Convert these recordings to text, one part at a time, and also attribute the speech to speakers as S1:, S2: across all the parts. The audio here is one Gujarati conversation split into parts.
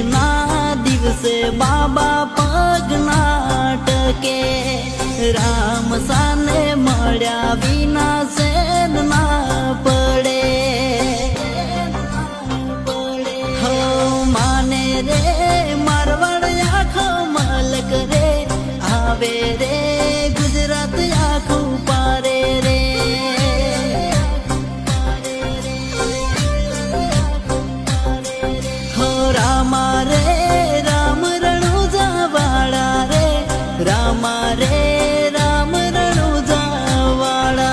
S1: ના દિવસે બાબા પગના ટકે રામ સાને મળ્યા વિના શેર ના પડે હો માને રે મારવાડ આખો મલક રે આવે રે ગુજરાત આખું પારે રે હો રામા રે રામ રણુજા વાળા રે રામા રે રામ રણુજા વાળા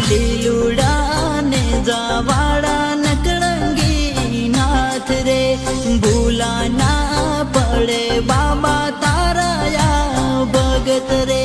S1: લીલુડા ને જાવાડા નકળંગી નાથ રે ભૂલા ના પડે બાબા તારાયા ભગત રે